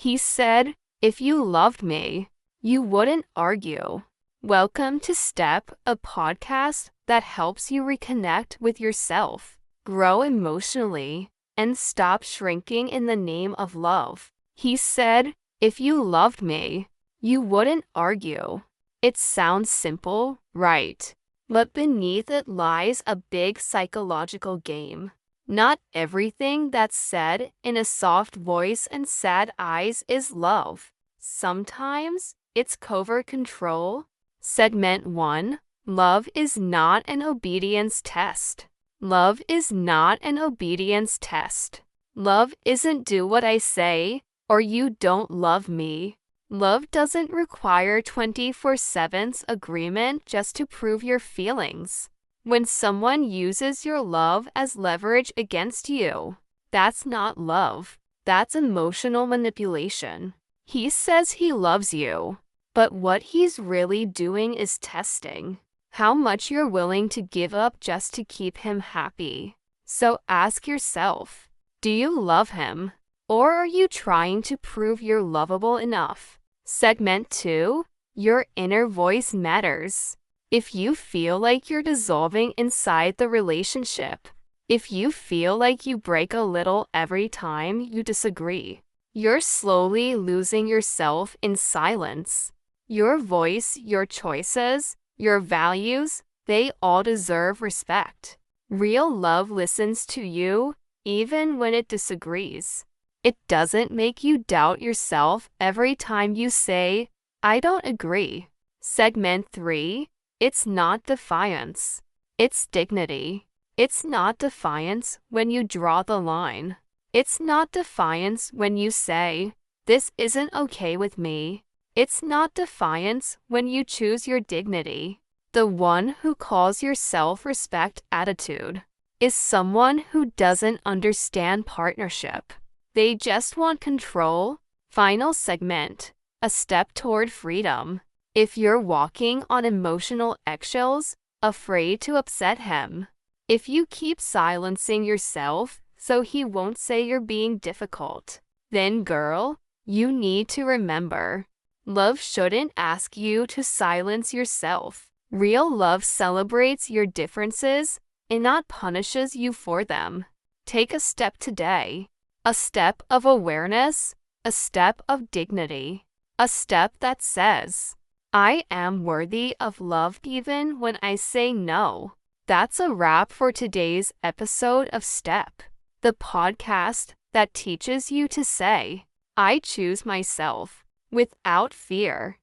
He said, if you loved me, you wouldn't argue. Welcome to Step, a podcast that helps you reconnect with yourself, grow emotionally, and stop shrinking in the name of love. He said, if you loved me, you wouldn't argue. It sounds simple, right? But beneath it lies a big psychological game. Not everything that's said in a soft voice and sad eyes is love. Sometimes it's covert control. Segment 1. Love is not an obedience test. Love is not an obedience test. Love isn't do what I say, or you don't love me. Love doesn't require 24/7 agreement just to prove your feelings. When someone uses your love as leverage against you, that's not love. That's emotional manipulation. He says he loves you, but what he's really doing is testing how much you're willing to give up just to keep him happy. So ask yourself, do you love him? Or are you trying to prove you're lovable enough? Segment 2. Your inner voice matters. If you feel like you're dissolving inside the relationship, if you feel like you break a little every time you disagree, you're slowly losing yourself in silence. Your voice, your choices, your values, they all deserve respect. Real love listens to you, even when it disagrees. It doesn't make you doubt yourself every time you say, I don't agree. Segment 3. It's not defiance. It's dignity. It's not defiance when you draw the line. It's not defiance when you say, this isn't okay with me. It's not defiance when you choose your dignity. The one who calls your self-respect attitude is someone who doesn't understand partnership. They just want control. Final segment. A step toward freedom. If you're walking on emotional eggshells, afraid to upset him, if you keep silencing yourself so he won't say you're being difficult, then girl, you need to remember, love shouldn't ask you to silence yourself. Real love celebrates your differences and not punishes you for them. Take a step today. A step of awareness, a step of dignity, a step that says, I am worthy of love even when I say no. That's a wrap for today's episode of Step, the podcast that teaches you to say, I choose myself, without fear.